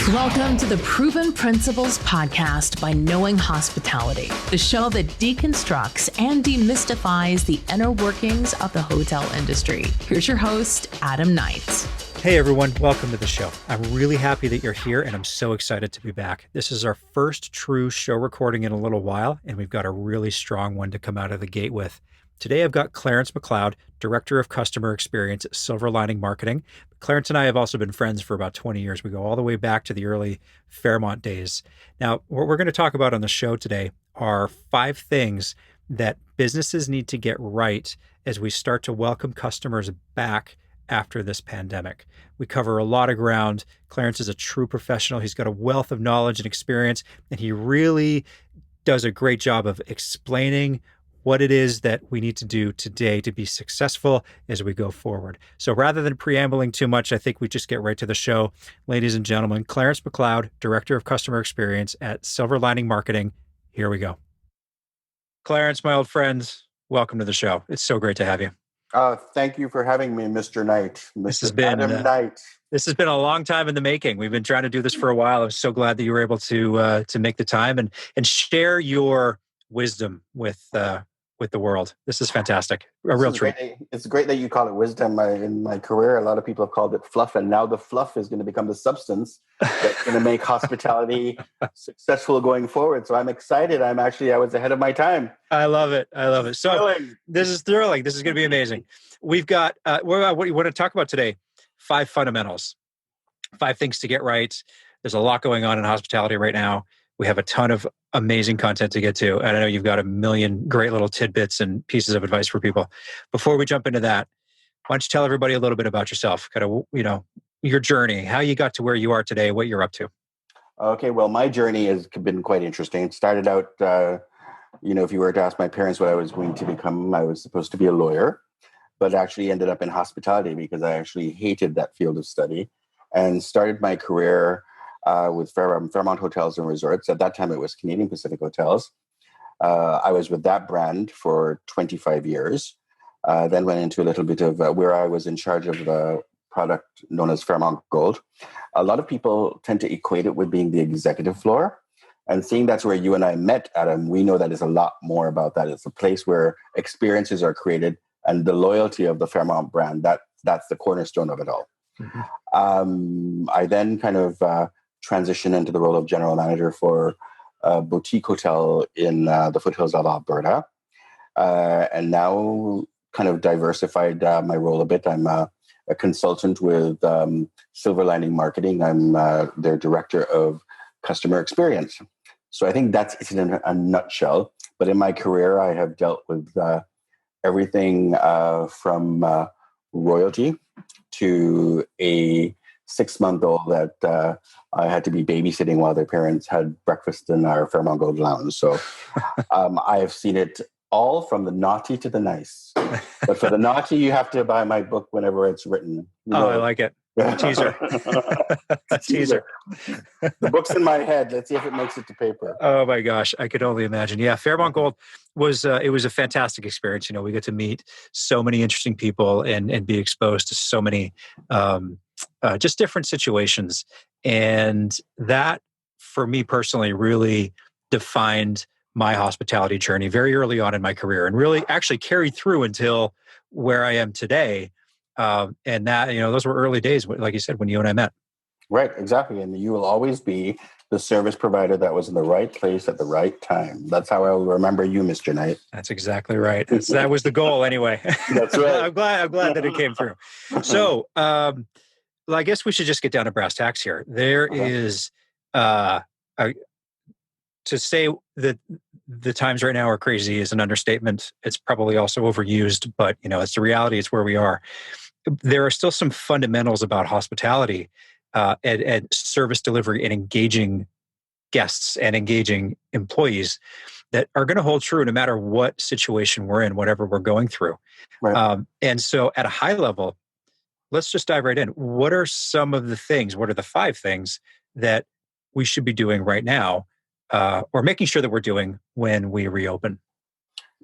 Welcome to the Proven Principles podcast by Knowing Hospitality, the show that deconstructs and demystifies the inner workings of the hotel industry. Here's your host, Adam Knight. Hey everyone, welcome to the show. I'm really happy that you're here and I'm so excited to be back. This is our first true show recording in a little while, and we've got a really strong one to come out of the gate with. Today I've got Clarence McLeod, Director of Customer Experience at Silver Lining Marketing. Clarence and I have also been friends for about 20 years. We go all the way back to the early Fairmont days. Now, what we're going to talk about on the show today are 5 things that businesses need to get right as we start to welcome customers back after this pandemic. We cover a lot of ground. Clarence is a true professional. He's got a wealth of knowledge and experience, and he really does a great job of explaining what it is that we need to do today to be successful as we go forward. So rather than preambling too much, I think we just get right to the show. Ladies and gentlemen, Clarence McLeod, Director of Customer Experience at Silver Lining Marketing. Here we go. Clarence, my old friend, welcome to the show. It's so great to have you. Thank you for having me, Mr. Knight. This has been Adam Knight. This has been a long time in the making. We've been trying to do this for a while. I'm so glad that you were able to make the time and share your wisdom with the world. This is fantastic. A real treat. It's great that you call it wisdom. In my career, a lot of people have called it fluff, and now the fluff is going to become the substance that's going to make hospitality successful going forward. So I'm excited. I was ahead of my time. I love it. So Thrilling. This is thrilling. This is going to be amazing. We've got, what you want to talk about today? 5 fundamentals, 5 things to get right. There's a lot going on in hospitality right now. We have a ton of amazing content to get to. And I know you've got a million great little tidbits and pieces of advice for people. Before we jump into that, why don't you tell everybody a little bit about yourself, kind of, your journey, how you got to where you are today, what you're up to. Okay, well, my journey has been quite interesting. It started out, if you were to ask my parents what I was going to become, I was supposed to be a lawyer, but actually ended up in hospitality because I actually hated that field of study and started my career with Fairmont Hotels and Resorts. At that time, it was Canadian Pacific Hotels. I was with that brand for 25 years. Then went into a little bit of where I was in charge of the product known as Fairmont Gold. A lot of people tend to equate it with being the executive floor. And seeing that's where you and I met, Adam, we know that it's a lot more about that. It's a place where experiences are created and the loyalty of the Fairmont brand, that's the cornerstone of it all. Mm-hmm. I then kind of transition into the role of general manager for a boutique hotel in the foothills of Alberta. And now kind of diversified my role a bit. I'm a consultant with Silver Lining Marketing. I'm their director of customer experience. So I think that's it in a nutshell. But in my career, I have dealt with everything from royalty to a 6-month-old that I had to be babysitting while their parents had breakfast in our Fairmont Gold Lounge. So I have seen it all from the naughty to the nice. But for the naughty, you have to buy my book whenever it's written. I like it. A teaser. A teaser. The book's in my head. Let's see if it makes it to paper. Oh my gosh, I could only imagine. Yeah, Fairmont Gold was it was a fantastic experience. We get to meet so many interesting people and be exposed to so many just different situations. And that, for me personally, really defined my hospitality journey very early on in my career and really actually carried through until where I am today. And that, those were early days, like you said, when you and I met. Right, exactly. And you will always be the service provider that was in the right place at the right time. That's how I will remember you, Mr. Knight. That's exactly right. That was the goal anyway. That's right. I'm glad that it came through. So, I guess we should just get down to brass tacks here. There is, to say that the times right now are crazy is an understatement. It's probably also overused, but it's the reality. It's where we are. There are still some fundamentals about hospitality and service delivery and engaging guests and engaging employees that are going to hold true no matter what situation we're in, whatever we're going through. Right. And so at a high level, let's just dive right in. What are some of the things, what are the 5 things that we should be doing right now or making sure that we're doing when we reopen?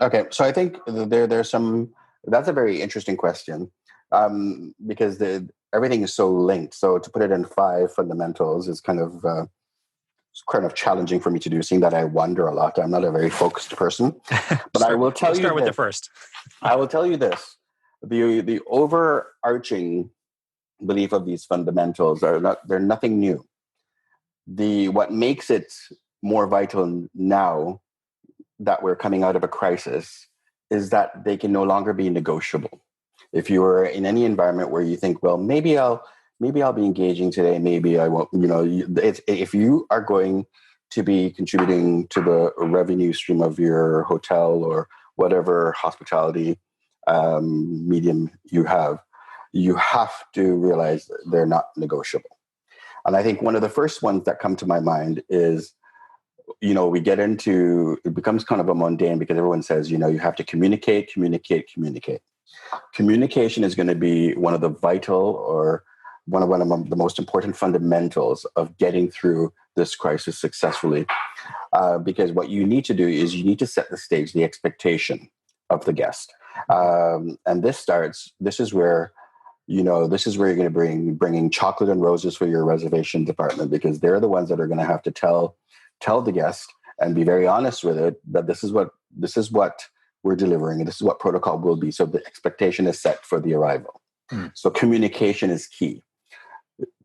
Okay, so I think there's some, that's a very interesting question because everything is so linked. So to put it in 5 fundamentals is kind of challenging for me to do, seeing that I wander a lot. I'm not a very focused person. But I will tell you start with this. the first. I will tell you this. The overarching belief of these fundamentals they're nothing new. What makes it more vital now that we're coming out of a crisis is that they can no longer be negotiable. If you are in any environment where you think, well, maybe I'll be engaging today, maybe I won't, if you are going to be contributing to the revenue stream of your hotel or whatever hospitality medium you have to realize they're not negotiable. And I think one of the first ones that come to my mind is, we get into, it becomes kind of a mundane because everyone says, you have to communicate. Communication is going to be one of the vital or one of the most important fundamentals of getting through this crisis successfully. Because what you need to do is you need to set the stage, the expectation of the guest. And this is where you're going to bringing chocolate and roses for your reservation department, because they're the ones that are going to have to tell the guest and be very honest with it that this is what we're delivering and this is what protocol will be. So the expectation is set for the arrival. So communication is key.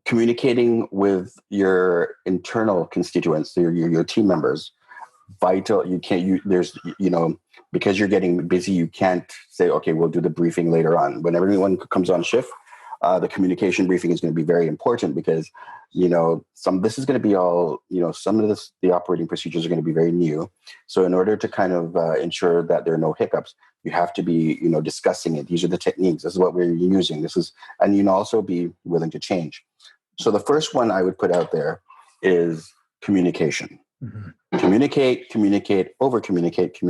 Communicating with your internal constituents, your team members, vital. Because you're getting busy, you can't say, okay, we'll do the briefing later on. When everyone comes on shift, the communication briefing is going to be very important because, this is going to be all, some of the operating procedures are going to be very new. So in order to kind of ensure that there are no hiccups, you have to be, discussing it. These are the techniques. This is what we're using. And also be willing to change. So the first one I would put out there is communication. Mm-hmm. Communicate, over-communicate.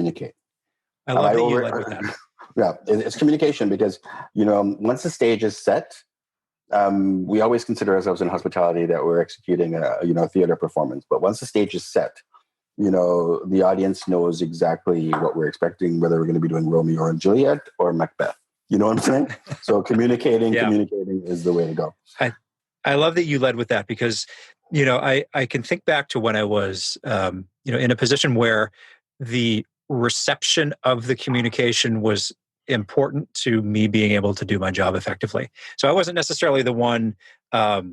I love that you led with that. Yeah, it's communication because, once the stage is set, we always consider ourselves in hospitality that we're executing a theater performance. But once the stage is set, the audience knows exactly what we're expecting, whether we're going to be doing Romeo and Juliet or Macbeth. You know what I'm saying? So communicating is the way to go. I love that you led with that because, I can think back to when I was, in a position where the reception of the communication was important to me being able to do my job effectively. So I wasn't necessarily the one, I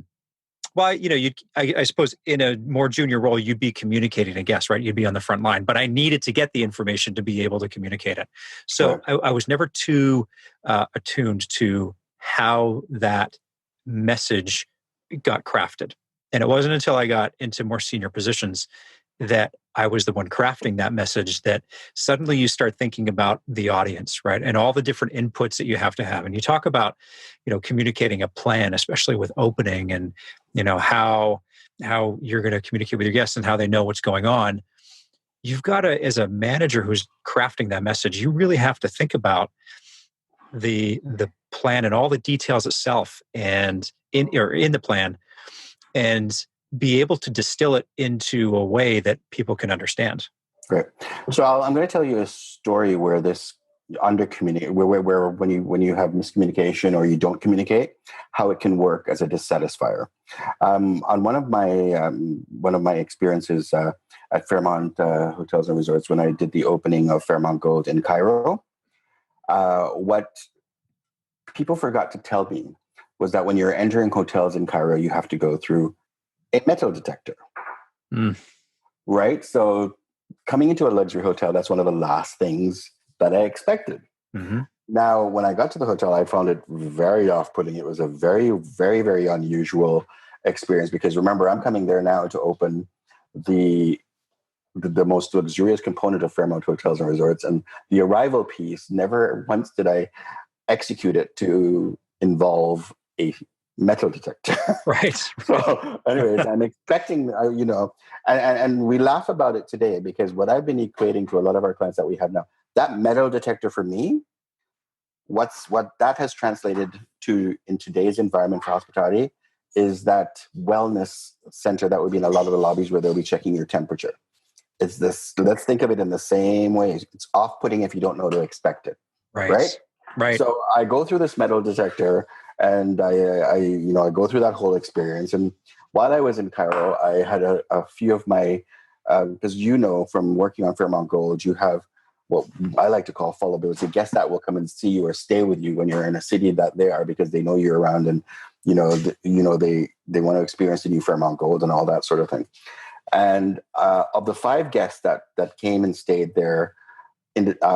suppose in a more junior role, you'd be communicating, I guess, right? You'd be on the front line, but I needed to get the information to be able to communicate it. So I was never too attuned to how that message got crafted. And it wasn't until I got into more senior positions that I was the one crafting that message that suddenly you start thinking about the audience, right? And all the different inputs that you have to have. And you talk about, communicating a plan, especially with opening and, how you're going to communicate with your guests and how they know what's going on. You've got to, as a manager who's crafting that message, you really have to think about the plan and all the details itself and in the plan and be able to distill it into a way that people can understand. Great. So I'm going to tell you a story where this where when you have miscommunication or you don't communicate, how it can work as a dissatisfier. On one of my experiences at Fairmont Hotels and Resorts, when I did the opening of Fairmont Gold in Cairo, what people forgot to tell me was that when you're entering hotels in Cairo, you have to go through a metal detector. Right? So coming into a luxury hotel, that's one of the last things that I expected. Mm-hmm. Now, when I got to the hotel, I found it very off-putting. It was a very, very, very unusual experience because remember, I'm coming there now to open the most luxurious component of Fairmont Hotels and Resorts. And the arrival piece, never once did I execute it to involve a metal detector. Right. So anyways, I'm expecting, and we laugh about it today because what I've been equating to a lot of our clients that we have now, that metal detector for me, what that has translated to in today's environment for hospitality is that wellness center that would be in a lot of the lobbies where they'll be checking your temperature. It's this, let's think of it in the same way. It's off-putting if you don't know to expect it. Right. So I go through this metal detector And I go through that whole experience. And while I was in Cairo, I had a few of my, because from working on Fairmont Gold, you have what I like to call follow bills, a guest that will come and see you or stay with you when you're in a city that they are, because they know you're around, and they want to experience the new Fairmont Gold and all that sort of thing. And of the 5 guests that came and stayed there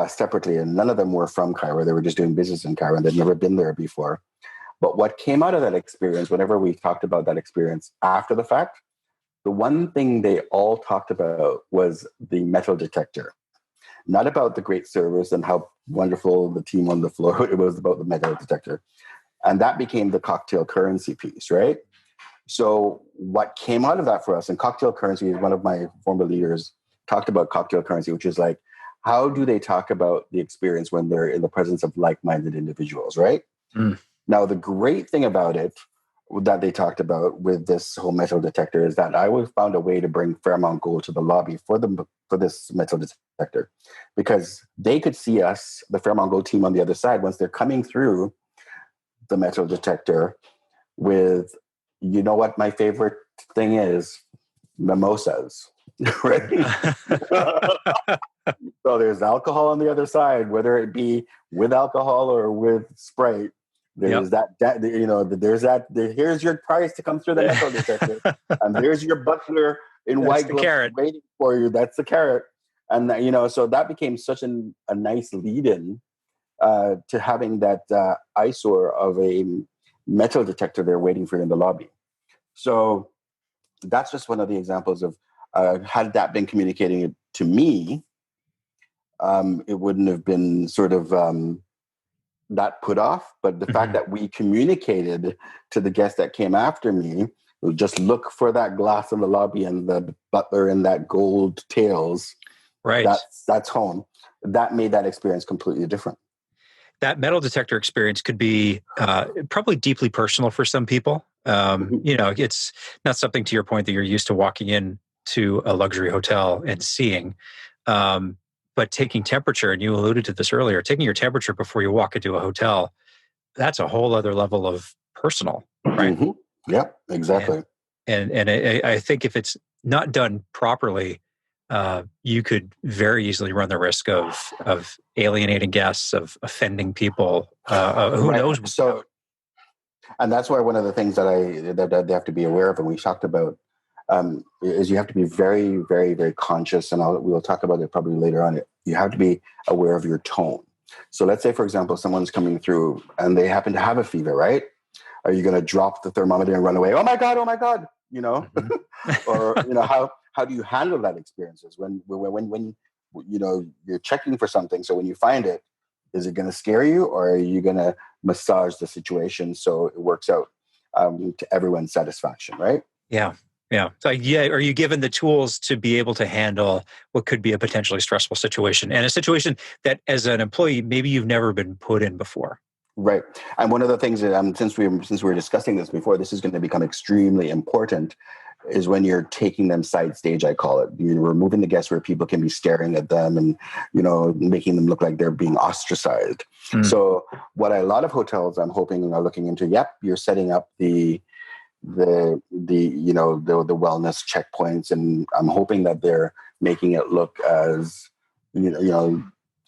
separately, and none of them were from Cairo, they were just doing business in Cairo and they'd never been there before. But what came out of that experience, whenever we talked about that experience after the fact, the one thing they all talked about was the metal detector. Not about the great service and how wonderful the team on the floor. It was about the metal detector. And that became the cocktail currency piece, right? So what came out of that for us, and cocktail currency is one of my former leaders talked about cocktail currency, which is like, how do they talk about the experience when they're in the presence of like-minded individuals, right? Mm. Now, the great thing about it that they talked about with this whole metal detector is that I found a way to bring Fairmont Gold to the lobby for this metal detector, because they could see us, the Fairmont Gold team on the other side, once they're coming through the metal detector with, you know what my favorite thing is? Mimosas, right? So there's alcohol on the other side, whether it be with alcohol or with Sprite. There's here's your price to come through the metal detector. And there's your butler in white gloves waiting for you. That's the carrot. And, so that became such a nice lead-in to having that eyesore of a metal detector there waiting for you in the lobby. So that's just one of the examples of had that been communicating to me, it wouldn't have been sort of that put off. But the fact that we communicated to the guests that came after me, who just look for that glass in the lobby and the butler in that gold tails, right? That's home. That made that experience completely different. That metal detector experience could be probably deeply personal for some people. It's not something, to your point, that you're used to walking in to a luxury hotel and seeing. But taking temperature, and you alluded to this earlier, taking your temperature before you walk into a hotel, that's a whole other level of personal, right? Mm-hmm. Yep, exactly. And I think if it's not done properly, you could very easily run the risk of alienating guests, of offending people. Who knows? So, and that's why one of the things that they have to be aware of, and we talked about, is you have to be very, very, very conscious, and we'll talk about it probably later on. You have to be aware of your tone. So let's say, for example, someone's coming through and they happen to have a fever, right? Are you going to drop the thermometer and run away? Oh my God! Mm-hmm. Or how do you handle that experiences when you're checking for something? So when you find it, is it going to scare you, or are you going to massage the situation so it works out to everyone's satisfaction, right? Yeah. Yeah. So are you given the tools to be able to handle what could be a potentially stressful situation, and a situation that as an employee, maybe you've never been put in before? Right. And one of the things that since we were discussing this before, this is going to become extremely important, is when you're taking them side stage, I call it. You're removing the guests where people can be staring at them and, making them look like they're being ostracized. Mm. So what a lot of hotels I'm hoping are looking into, you're setting up the wellness checkpoints, and I'm hoping that they're making it look as,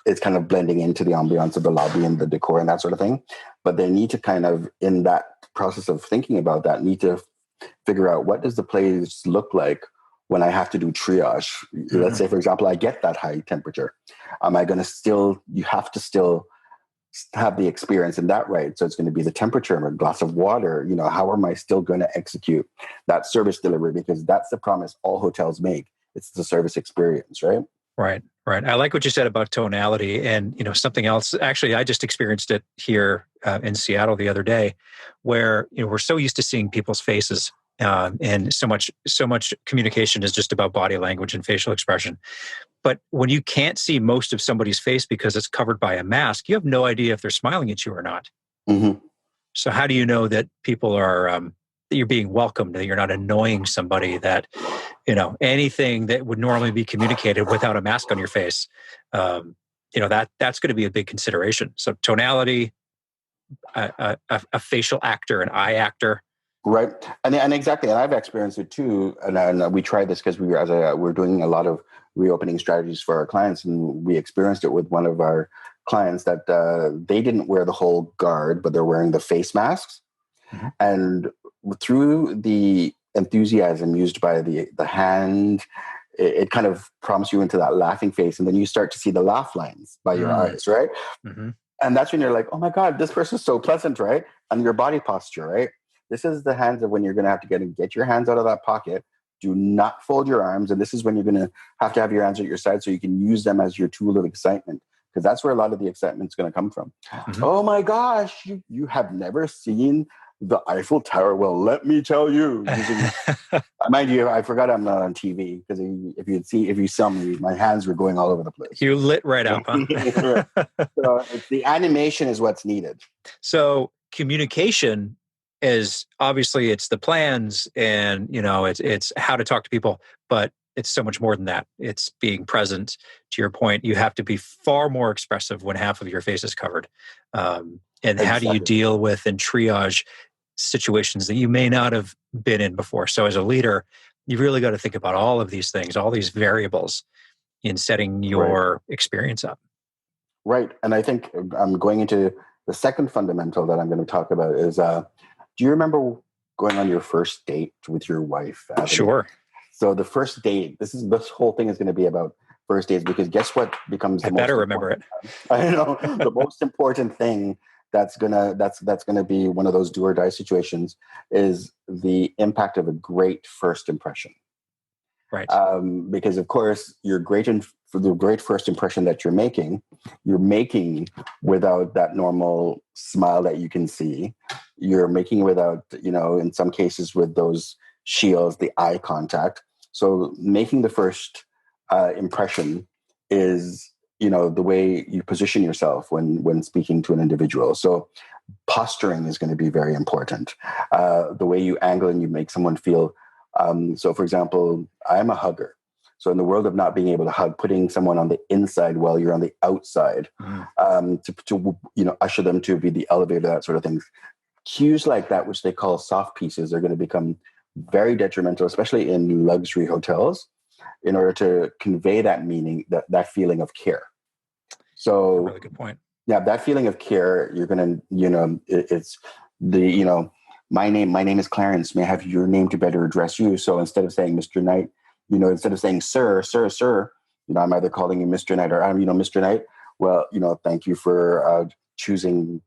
it's kind of blending into the ambiance of the lobby and the decor and that sort of thing. But they need to kind of, in that process of thinking about that, need to figure out, what does the place look like when I have to do triage? Mm-hmm. Let's say, for example, I get that high temperature. Am I going to you have to still have the experience in that, right? So it's going to be the temperature and a glass of water. How am I still going to execute that service delivery? Because that's the promise all hotels make. It's the service experience, right? Right. I like what you said about tonality, and something else. Actually, I just experienced it here in Seattle the other day, where we're so used to seeing people's faces, and so much communication is just about body language and facial expression. But when you can't see most of somebody's face because it's covered by a mask, you have no idea if they're smiling at you or not. Mm-hmm. So how do you know that people are that you're being welcomed, that you're not annoying somebody, that anything that would normally be communicated without a mask on your face, that's going to be a big consideration. So tonality, a facial actor, an eye actor. Right. And exactly. And I've experienced it too. And we tried this because we're doing a lot of reopening strategies for our clients. And we experienced it with one of our clients that they didn't wear the whole guard, but they're wearing the face masks. Mm-hmm. And through the enthusiasm used by the hand, it kind of prompts you into that laughing face. And then you start to see the laugh lines by your eyes, right? Mm-hmm. And that's when you're like, oh my God, this person's so pleasant, right? And your body posture, right? This is the hands of when you're going to have to get your hands out of that pocket. Do not fold your arms. And this is when you're going to have your hands at your side so you can use them as your tool of excitement, because that's where a lot of the excitement is going to come from. Mm-hmm. Oh my gosh, you have never seen the Eiffel Tower. Well, let me tell you. Mind you, I forgot I'm not on TV, because if you saw me, my hands were going all over the place. You lit right up, huh? So the animation is what's needed. So communication is obviously it's the plans and, it's how to talk to people, but it's so much more than that. It's being present. To your point, you have to be far more expressive when half of your face is covered. And exactly. How do you deal with and triage situations that you may not have been in before? So as a leader, you've really got to think about all of these things, all these variables in setting your experience up. Right. And I think I'm going into the second fundamental that I'm going to talk about is, do you remember going on your first date with your wife? Avenue? Sure. So the first date, this whole thing is going to be about first dates, because guess what becomes the most better remember it. I know the most important thing that's gonna be one of those do or die situations is the impact of a great first impression. Right. Because of course for the great first impression that you're making without that normal smile that you can see. You're making without, in some cases with those shields, the eye contact. So making the first impression is, the way you position yourself when speaking to an individual. So posturing is going to be very important. The way you angle and you make someone feel. So for example, I'm a hugger. So in the world of not being able to hug, putting someone on the inside while you're on the outside, to usher them to be the elevator, that sort of thing. Cues like that, which they call soft pieces, are going to become very detrimental, especially in luxury hotels, in order to convey that meaning, that feeling of care. So, a really good point. Yeah, that feeling of care, you're going to, it's the, my name is Clarence. May I have your name to better address you? So instead of saying Mr. Knight, instead of saying sir, I'm either calling you Mr. Knight or Mr. Knight. Well, thank you for choosing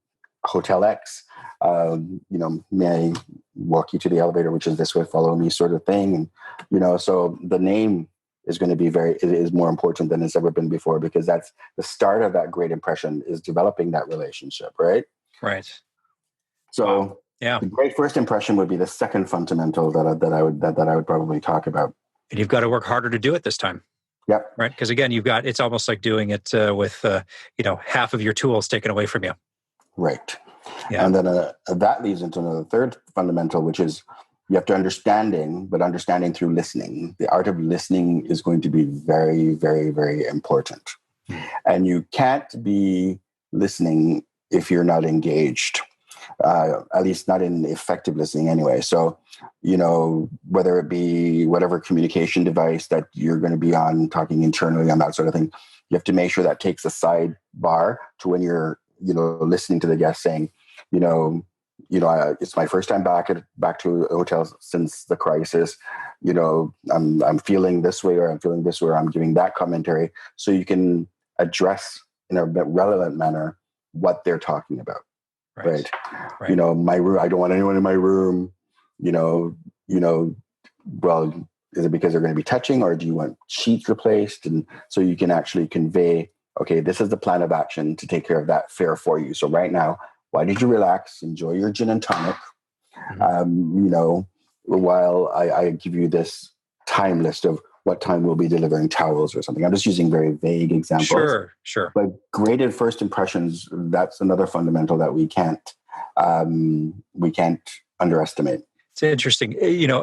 Hotel X. May I walk you to the elevator, which is this way, follow me, sort of thing. And, so the name is going to be it is more important than it's ever been before, because that's the start of that great impression, is developing that relationship. Right. Right. So wow. Yeah, the great first impression would be the second fundamental that I would probably talk about. And you've got to work harder to do it this time. Yep. Right. Because again, it's almost like doing it with, half of your tools taken away from you. Right. Yeah. And then that leads into the third fundamental, which is you have to understanding through listening. The art of listening is going to be very, very, very important. And you can't be listening if you're not engaged, at least not in effective listening anyway. So, whether it be whatever communication device that you're going to be on, talking internally on that sort of thing, you have to make sure that takes a sidebar to when you're, listening to the guest saying, it's my first time back to a hotel since the crisis. I'm feeling this way, or I'm feeling this way, or I'm giving that commentary, so you can address in a relevant manner what they're talking about. Right. My room. I don't want anyone in my room. Well, is it because they're going to be touching, or do you want sheets replaced? And so you can actually convey, okay, this is the plan of action to take care of that fear for you. So right now, why did you relax? Enjoy your gin and tonic. While I give you this time list of what time we'll be delivering towels or something. I'm just using very vague examples. Sure. But graded first impressions, that's another fundamental that we can't underestimate. It's interesting.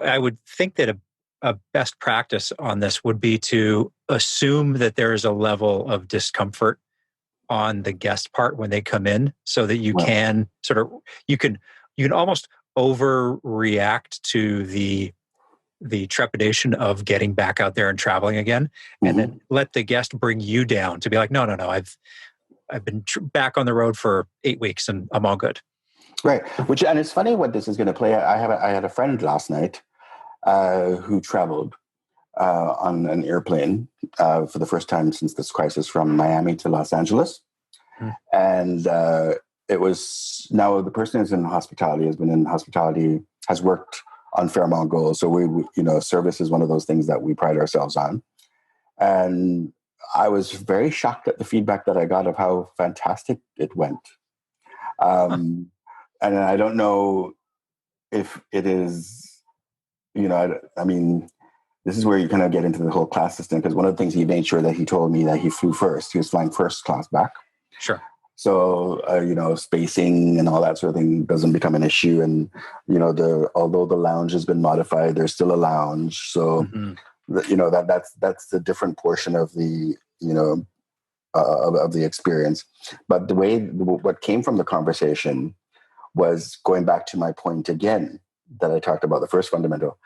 I would think that a best practice on this would be to assume that there is a level of discomfort on the guest part when they come in, so that you Well, can sort of you can almost overreact to the trepidation of getting back out there and traveling again, and then let the guest bring you down to be like, no, I've been back on the road for 8 weeks and I'm all good. right. And it's funny what this is going to play. I had a friend last night who traveled on an airplane for the first time since this crisis from Miami to Los Angeles. And it was, now the person who's in hospitality, has been in hospitality, has worked on Fairmont Gold. So we service is one of those things that we pride ourselves on. And I was very shocked at the feedback that I got of how fantastic it went. And I don't know if it is, I mean, this is where you kind of get into the whole class system, because one of the things he made sure that he told me that he flew first. He was flying first class back. Sure. So, spacing and all that sort of thing doesn't become an issue. And, although the lounge has been modified, there's still a lounge. So, that's the different portion of the, of the experience. But what came from the conversation was going back to my point again, that I talked about, the first fundamental,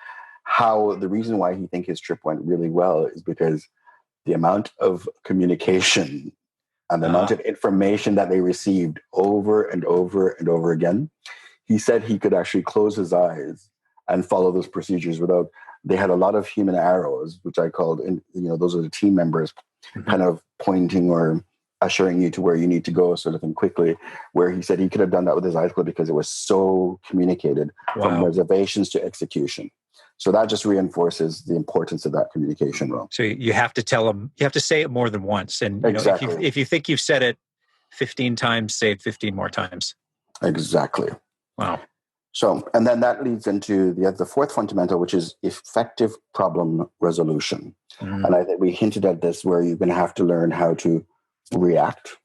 how the reason why he thinks his trip went really well is because the amount of communication and the amount of information that they received over and over and over again. He said he could actually close his eyes and follow those procedures without, they had a lot of human arrows, which I called, those are the team members kind of pointing or ushering you to where you need to go sort of thing quickly, where he said he could have done that with his eyes closed because it was so communicated from reservations to execution. So that just reinforces the importance of that communication role. So you have to tell them, you have to say it more than once. And exactly. If you think you've said it 15 times, say it 15 more times. Exactly. Wow. So, and then that leads into the fourth fundamental, which is effective problem resolution. And I think we hinted at this, where you're going to have to learn how to react.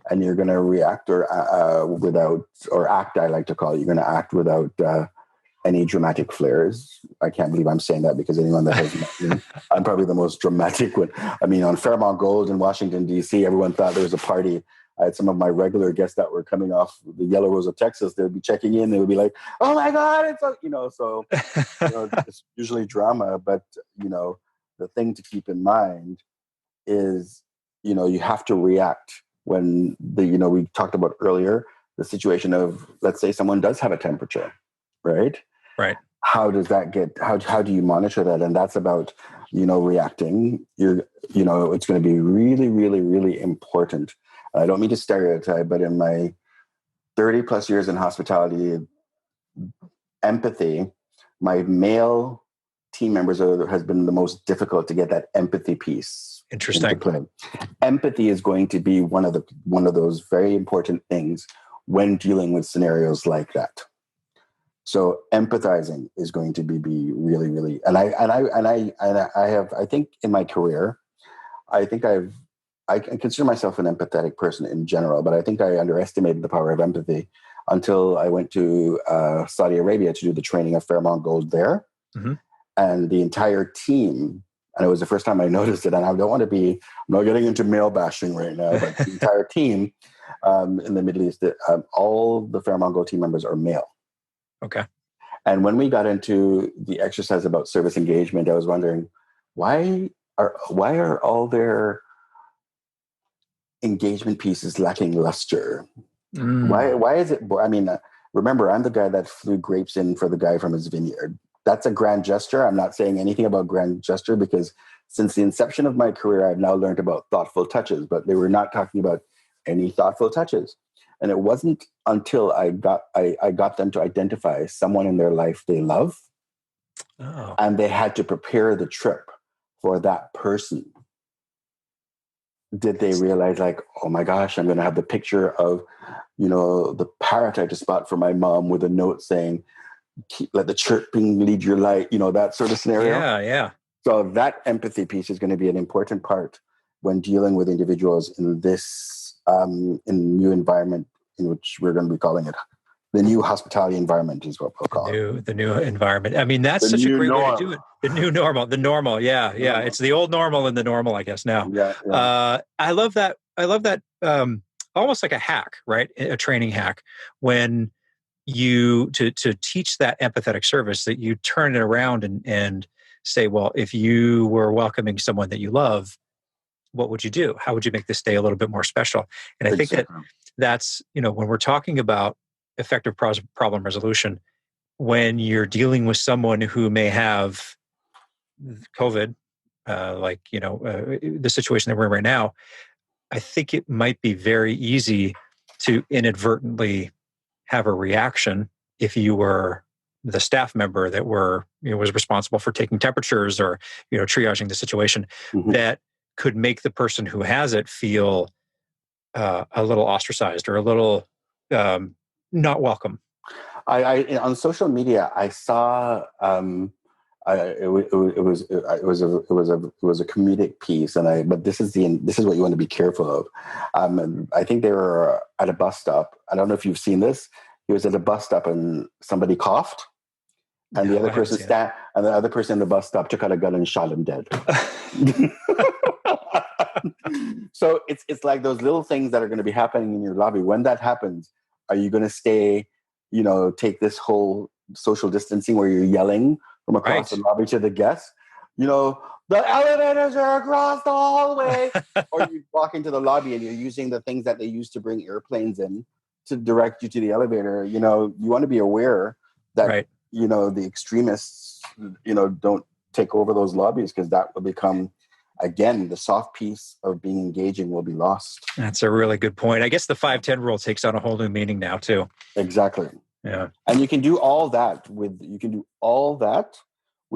And you're going to react without, or act, I like to call it. You're going to act without any dramatic flares. I can't believe I'm saying that, because anyone that has met me, I'm probably the most dramatic one. I mean, on Fairmont Gold in Washington, D.C., everyone thought there was a party. I had some of my regular guests that were coming off the Yellow Rose of Texas. They would be checking in. They would be like, "Oh my God!" It's so it's usually drama. But the thing to keep in mind is, you have to react when we talked about earlier, the situation of, let's say someone does have a temperature, right? Right. How does that get? How do you monitor that? And that's about reacting. It's going to be really, really, really important. I don't mean to stereotype, but in my 30 plus years in hospitality, empathy, my male team members has been the most difficult to get that empathy piece. Interesting. Empathy is going to be one of those very important things when dealing with scenarios like that. So empathizing is going to be really, really, and I think in my career, I consider myself an empathetic person in general, but I think I underestimated the power of empathy until I went to Saudi Arabia to do the training of Fairmont Gold there. And the entire team, and it was the first time I noticed it, and I don't want to I'm not getting into male bashing right now, but the entire team in the Middle East, all the Fairmont Gold team members are male. Okay. And when we got into the exercise about service engagement, I was wondering, why are all their engagement pieces lacking luster? Why is it? I mean, remember, I'm the guy that flew grapes in for the guy from his vineyard. That's a grand gesture. I'm not saying anything about grand gesture, because since the inception of my career, I've now learned about thoughtful touches, but they were not talking about any thoughtful touches. And it wasn't until I got them to identify someone in their life they love, and they had to prepare the trip for that person, did they realize, like, oh my gosh, I'm going to have the picture of, the parrot I just bought for my mom with a note saying, let the chirping lead your light, that sort of scenario. Yeah. So that empathy piece is going to be an important part when dealing with individuals in this in new environment, in which we're going to be calling it the new hospitality environment, is what we'll call it. The new environment. I mean, that's such a great way to do it. The new normal, the normal. Yeah. It's the old normal and the normal, I guess now. Yeah. I love that I love that, almost like a hack, right? A training hack, when to teach that empathetic service, that you turn it around and say, well, if you were welcoming someone that you love, what would you do? How would you make this day a little bit more special? And I think Exactly. that's, when we're talking about effective problem resolution, when you're dealing with someone who may have COVID, the situation that we're in right now, I think it might be very easy to inadvertently have a reaction if you were the staff member that was responsible for taking temperatures or triaging the situation, Mhm. that could make the person who has it feel a little ostracized or a little not welcome. On social media, I saw it was a comedic piece, but this is what you want to be careful of. I think they were at a bus stop. I don't know if you've seen this. He was at a bus stop and somebody coughed, and No, I haven't seen it. and the other person in the bus stop took out a gun and shot him dead. So it's like those little things that are going to be happening in your lobby. When that happens, are you going to stay, take this whole social distancing where you're yelling from across the lobby to the guests, the elevators are across the hallway, or you walk into the lobby and you're using the things that they use to bring airplanes in to direct you to the elevator. You want to be aware that, the extremists, don't take over those lobbies, because that will become, again, the soft piece of being engaging will be lost. That's a really good point. I guess the 5-10 rule takes on a whole new meaning now too. Exactly. Yeah. And you can do all that with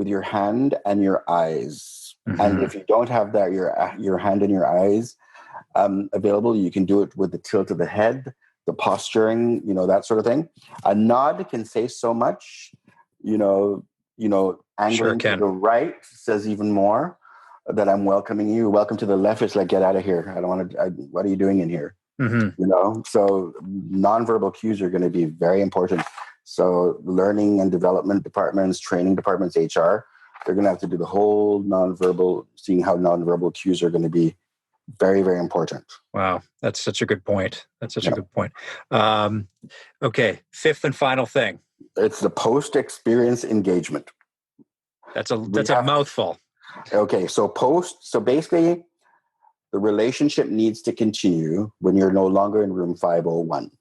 your hand and your eyes. Mm-hmm. And if you don't have that, your hand and your eyes available, you can do it with the tilt of the head, the posturing, that sort of thing. A nod can say so much, angling to the right says even more, that I'm welcoming you. Welcome to the left. It's like, get out of here. I don't want to, what are you doing in here? Mm-hmm. So nonverbal cues are going to be very important. So learning and development departments, training departments, HR, they're going to have to do the whole nonverbal, seeing how nonverbal cues are going to be very, very important. Wow. That's such a good point. A good point. Okay. Fifth and final thing. It's the post-experience engagement. That's a mouthful. Okay. So basically, the relationship needs to continue when you're no longer in room 501.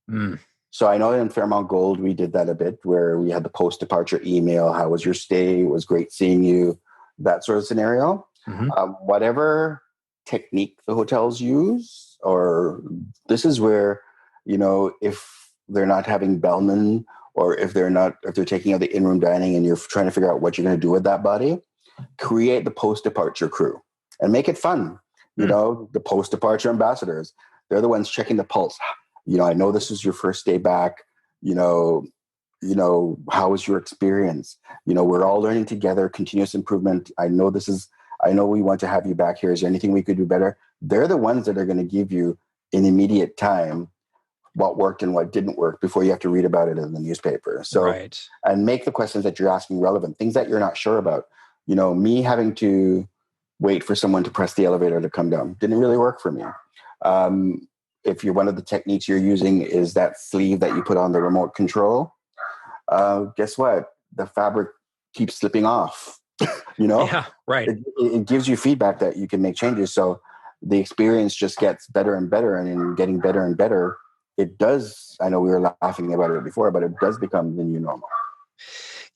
Mm. So I know in Fairmont Gold, we did that a bit, where we had the post-departure email. How was your stay? It was great seeing you. That sort of scenario. Mm-hmm. Whatever technique the hotels use, or this is where, if they're not having bellmen, or if they're taking out the in-room dining and you're trying to figure out what you're going to do with that body, create the post-departure crew and make it fun. The post-departure ambassadors, they're the ones checking the pulse. I know this is your first day back. How was your experience? We're all learning together, continuous improvement. I know we want to have you back here. Is there anything we could do better? They're the ones that are going to give you in immediate time what worked and what didn't work before you have to read about it in the newspaper. So, and make the questions that you're asking relevant, things that you're not sure about. Me having to wait for someone to press the elevator to come down didn't really work for me. If one of the techniques you're using is that sleeve that you put on the remote control, guess what? The fabric keeps slipping off. Yeah, right. It gives you feedback that you can make changes. So the experience just gets better and better, and in getting better and better, it does. I know we were laughing about it before, but it does become the new normal.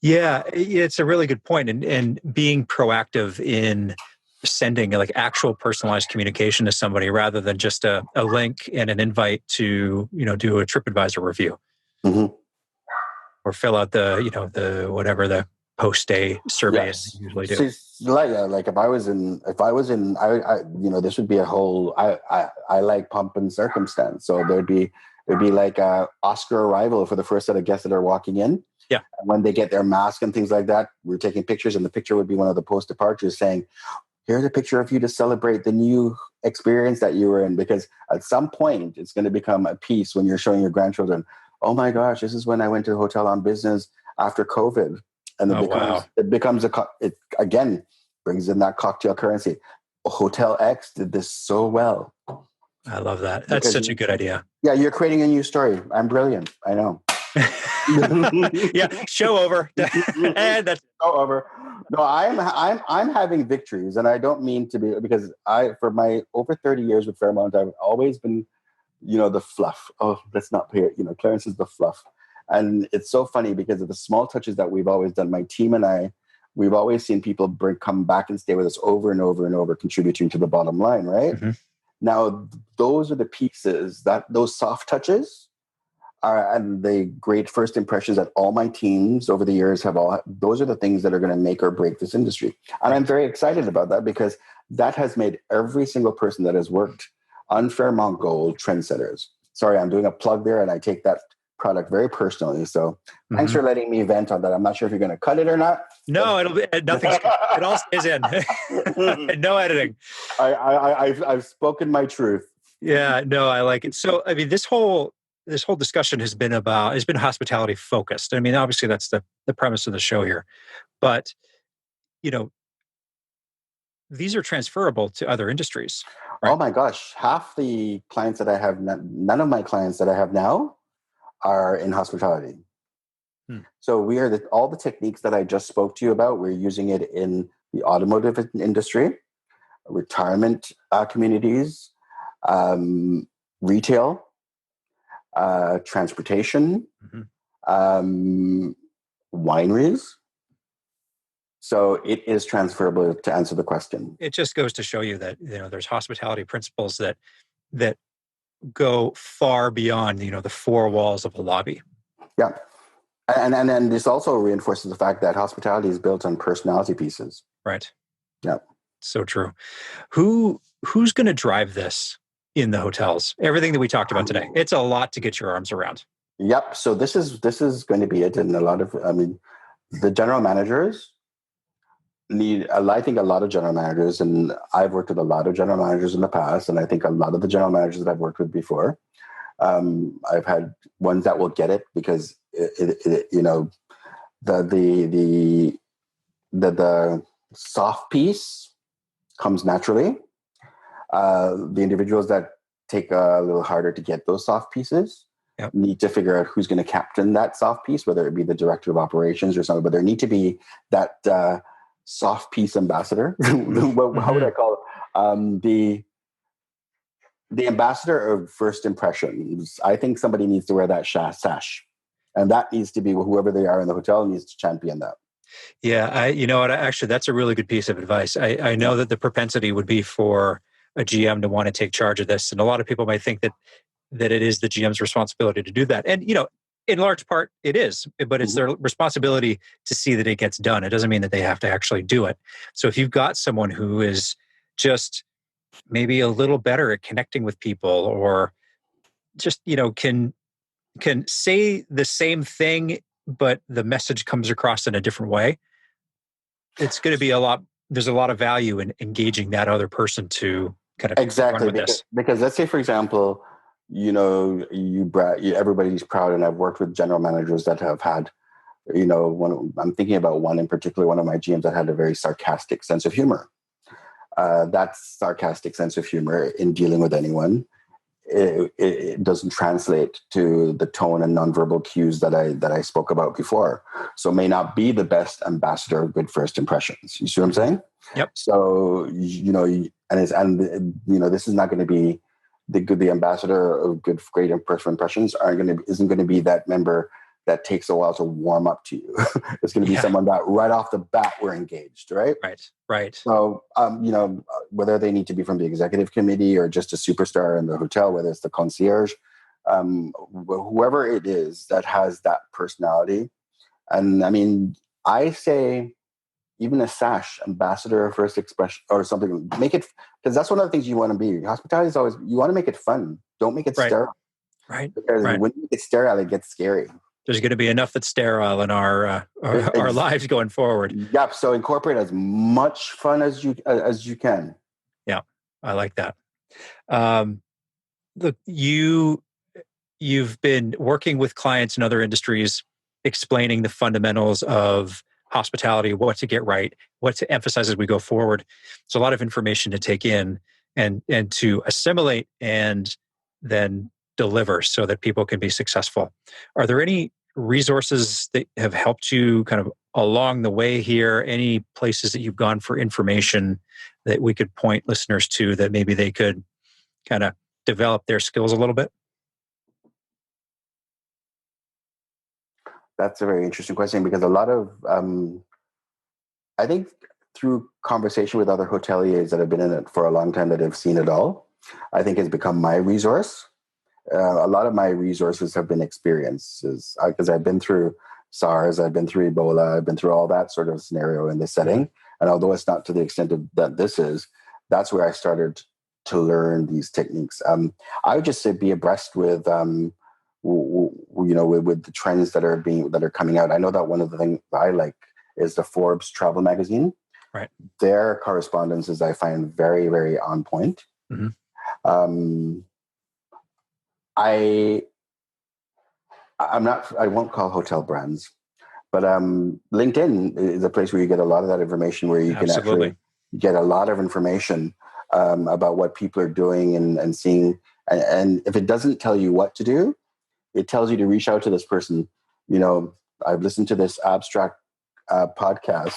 Yeah, it's a really good point. And being proactive in sending like actual personalized communication to somebody, rather than just a link and an invite to, do a TripAdvisor review. Mm-hmm. Or fill out the whatever the post-stay survey is usually do. See, like if I was in, this would be a whole, I like pomp and circumstance. So there'd be like a Oscar arrival for the first set of guests that are walking in. Yeah. And when they get their mask and things like that, we're taking pictures, and the picture would be one of the post departures saying, here's a picture of you to celebrate the new experience that you were in. Because at some point it's going to become a piece when you're showing your grandchildren, oh my gosh, this is when I went to a hotel on business after COVID. And it becomes it again brings in that cocktail currency. Hotel X did this so well. I love that. That's Because such a good idea. yeah, you're creating a new story. I'm brilliant. I know. Yeah, show over. And that's However, no, I'm having victories, and I don't mean to be, because for my over 30 years with Fairmont, I've always been, the fluff. Oh, let's not pay it. Clarence is the fluff, and it's so funny because of the small touches that we've always done. My team and I, we've always seen people come back and stay with us over and over and over, contributing to the bottom line. Right now, those are the pieces those soft touches. And the great first impressions that all my teams over the years those are the things that are going to make or break this industry. And I'm very excited about that, because that has made every single person that has worked on Fairmont Gold trendsetters. Sorry, I'm doing a plug there, and I take that product very personally. So thanks for letting me vent on that. I'm not sure if you're going to cut it or not. No, it'll be nothing's. It all stays in. No editing. I've spoken my truth. Yeah, no, I like it. So, I mean, this whole discussion has been hospitality focused. I mean, obviously that's the premise of the show here, but these are transferable to other industries. Right? Oh my gosh, half the clients that I have, none of my clients that I have now are in hospitality. So we are all the techniques that I just spoke to you about, we're using it in the automotive industry, retirement communities, retail, transportation, wineries. So it is transferable, to answer the question. It just goes to show you that there's hospitality principles that go far beyond the four walls of a lobby. Yeah, and this also reinforces the fact that hospitality is built on personality pieces. Right. Yeah. So true. Who's going to drive this in the hotels? Everything that we talked about today. It's a lot to get your arms around. Yep. So this is going to be it. And the general managers I think a lot of general managers, and I've worked with a lot of general managers in the past, and I think a lot of the general managers that I've worked with before, I've had ones that will get it, because the soft piece comes naturally. The individuals that take a little harder to get those soft pieces need to figure out who's going to captain that soft piece, whether it be the director of operations or something, but there need to be that soft piece ambassador. How would I call it? The ambassador of first impressions. I think somebody needs to wear that sash, and that needs to be whoever they are in the hotel needs to champion that. Yeah, actually, that's a really good piece of advice. I know that the propensity would be for a GM to want to take charge of this, and a lot of people might think that it is the GM's responsibility to do that. And in large part, it is, but it's their responsibility to see that it gets done. It doesn't mean that they have to actually do it. So if you've got someone who is just maybe a little better at connecting with people, or just, can say the same thing, but the message comes across in a different way, it's going to be there's a lot of value in engaging that other person to kind of exactly run with this. Because let's say, for example, everybody's proud, and I've worked with general managers that have had, I'm thinking about one in particular, one of my GMs that had a very sarcastic sense of humor. That sarcastic sense of humor in dealing with anyone, it doesn't translate to the tone and nonverbal cues that I spoke about before. So may not be the best ambassador of good first impressions. You see what I'm saying? Yep. So this is not going to be the ambassador of great first impressions isn't going to be that member that takes a while to warm up to you. It's going to be someone that right off the bat we're engaged, right? Right. So, whether they need to be from the executive committee or just a superstar in the hotel, whether it's the concierge, whoever it is that has that personality. And I mean, I say even a sash, ambassador of first expression or something, make it, because that's one of the things you want to be. Hospitality is always, you want to make it fun. Don't make it sterile. Right. Because when you make it sterile, it gets scary. There's going to be enough that's sterile in our lives going forward. Yep. So incorporate as much fun as you can. Yeah, I like that. Look, you've been working with clients in other industries, explaining the fundamentals of hospitality, what to get right, what to emphasize as we go forward. It's a lot of information to take in. and to assimilate and then deliver so that people can be successful. Are there any resources that have helped you kind of along the way here? Any places that you've gone for information that we could point listeners to that maybe they could kind of develop their skills a little bit? That's a very interesting question, because a lot of, I think through conversation with other hoteliers that have been in it for a long time, that have seen it all, I think it's become my resource. A lot of my resources have been experiences, because I've been through SARS, I've been through Ebola, I've been through all that sort of scenario in this setting. And although it's not to the extent that this is, that's where I started to learn these techniques. I would just say be abreast with, with the trends that are coming out. I know that one of the things I like is the Forbes travel magazine. Right. Their correspondences I find very, very on point. Mm-hmm. I won't call hotel brands, but LinkedIn is a place where you get a lot of that information, where you can actually get a lot of information about what people are doing and seeing. And if it doesn't tell you what to do, it tells you to reach out to this person. I've listened to this abstract podcast.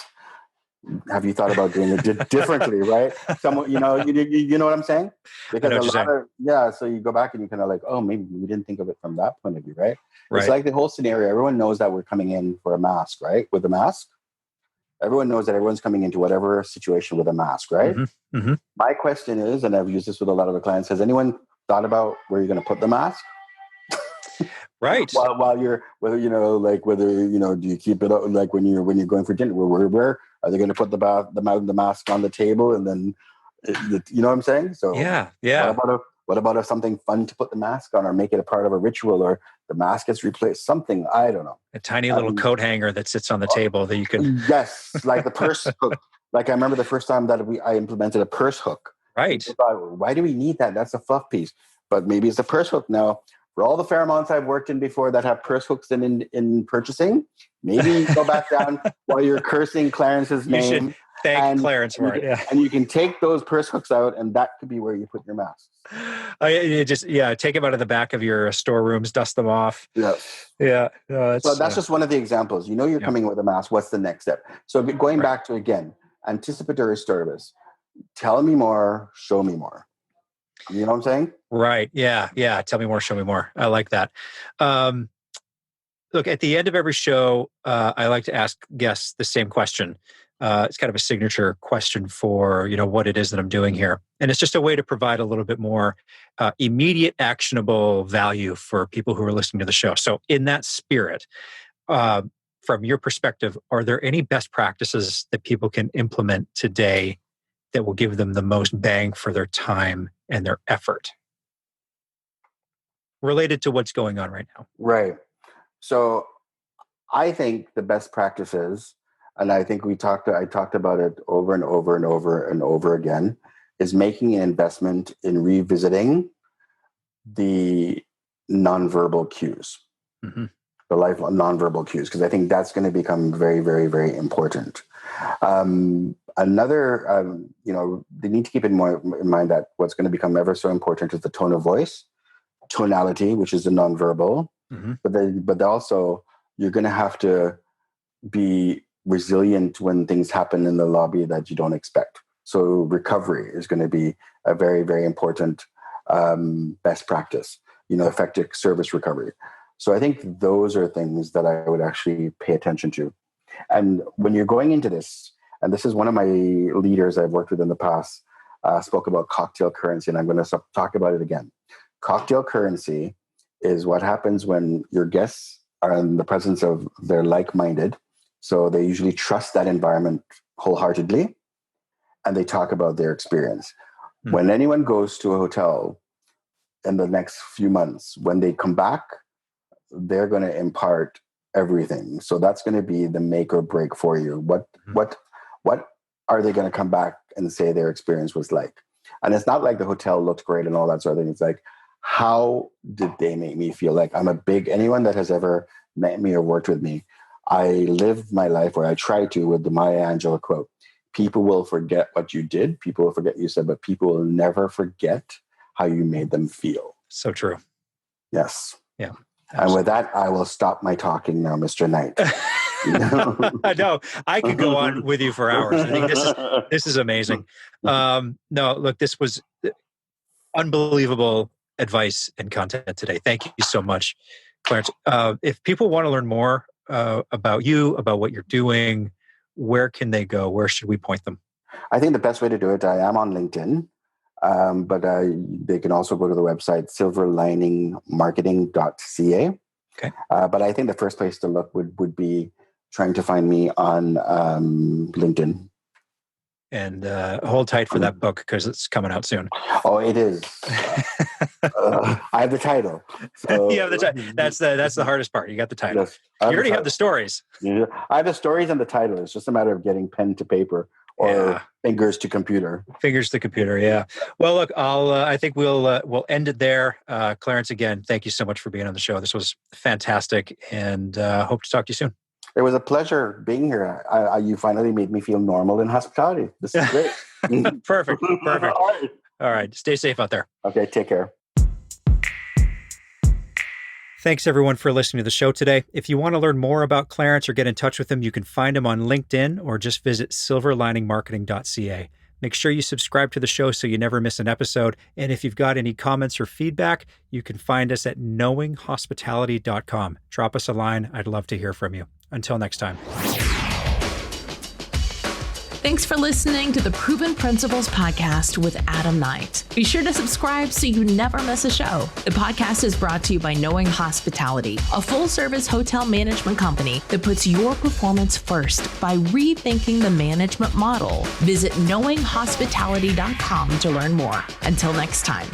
Have you thought about doing it differently? Right? Someone, you know what I'm saying? Because so you go back and you kind of like, oh, maybe we didn't think of it from that point of view, right? It's like the whole scenario. Everyone knows that we're coming in for a mask, right? With a mask, everyone knows that everyone's coming into whatever situation with a mask, right? Mm-hmm. Mm-hmm. My question is, and I've used this with a lot of the clients, has anyone thought about where you're going to put the mask? Right. While you're, do you keep it up, like when you're going for dinner? Where are they going to put the mask on the table, and then, you know what I'm saying? So yeah. What about if something fun to put the mask on, or make it a part of a ritual, or the mask gets replaced? Something, I don't know. A tiny little coat hanger that sits on the table that you can. Yes, like the purse hook. Like I remember the first time that I implemented a purse hook. Right. Thought, why do we need that? That's a fluff piece. But maybe it's a purse hook now. For all the Fairmonts I've worked in before that have purse hooks in purchasing, maybe you go back down while you're cursing Clarence's name. You should thank Clarence for it. Yeah. And you can take those purse hooks out, and that could be where you put your masks. Take them out of the back of your storerooms, dust them off. Yeah. So that's just one of the examples. You're coming with a mask. What's the next step? So going back to, again, anticipatory service. Tell me more, show me more. You know what I'm saying? Right. Yeah. Tell me more, show me more. I like that. Look, at the end of every show, I like to ask guests the same question. It's kind of a signature question for, what it is that I'm doing here. And it's just a way to provide a little bit more immediate, actionable value for people who are listening to the show. So in that spirit, from your perspective, are there any best practices that people can implement today that will give them the most bang for their time and their effort related to what's going on right now? Right. So I think the best practices, and I think I talked about it over and over and over and over again, is making an investment in revisiting the nonverbal cues, the life nonverbal cues, because I think that's going to become very, very, very important. They need to keep in mind that what's going to become ever so important is the tone of voice, tonality, which is the nonverbal, but also you're going to have to be resilient when things happen in the lobby that you don't expect. So recovery is going to be a very, very important best practice, effective service recovery. So I think those are things that I would actually pay attention to. And when you're going into this, and this is one of my leaders I've worked with in the past, spoke about cocktail currency, and I'm going to talk about it again. Cocktail currency is what happens when your guests are in the presence of their like-minded. So they usually trust that environment wholeheartedly, and they talk about their experience. When anyone goes to a hotel in the next few months, when they come back, they're going to impart everything. So that's going to be the make or break for you. What are they going to come back and say their experience was like? And it's not like the hotel looked great and all that sort of thing. It's like, how did they make me feel? Like, anyone that has ever met me or worked with me, I live my life, or I try to, with the Maya Angelou quote. People will forget what you did. People will forget you said, but people will never forget how you made them feel. So true. Yes. Yeah. Absolutely. And with that, I will stop my talking now, Mr. Knight. No, I could go on with you for hours. I think this is amazing. No, look, this was unbelievable advice and content today. Thank you so much, Clarence. If people want to learn more about you, about what you're doing, where can they go? Where should we point them? I think the best way to do it, I am on LinkedIn, but they can also go to the website silverliningmarketing.ca. Okay. But I think the first place to look would be trying to find me on LinkedIn. And hold tight for that book because it's coming out soon. Oh, it is. I have the title. So. You have the title. That's the hardest part. You got the title. Yes, you already have the stories. Yeah, I have the stories and the title. It's just a matter of getting pen to paper or fingers to computer. Fingers to computer. Yeah. Well, look, I think we'll end it there. Clarence, again, thank you so much for being on the show. This was fantastic, and hope to talk to you soon. It was a pleasure being here. You finally made me feel normal in hospitality. This is great. Perfect. All right. Stay safe out there. Okay. Take care. Thanks, everyone, for listening to the show today. If you want to learn more about Clarence or get in touch with him, you can find him on LinkedIn or just visit silverliningmarketing.ca. Make sure you subscribe to the show so you never miss an episode. And if you've got any comments or feedback, you can find us at knowinghospitality.com. Drop us a line. I'd love to hear from you. Until next time. Thanks for listening to the Proven Principles Podcast with Adam Knight. Be sure to subscribe so you never miss a show. The podcast is brought to you by Knowing Hospitality, a full-service hotel management company that puts your performance first by rethinking the management model. Visit knowinghospitality.com to learn more. Until next time.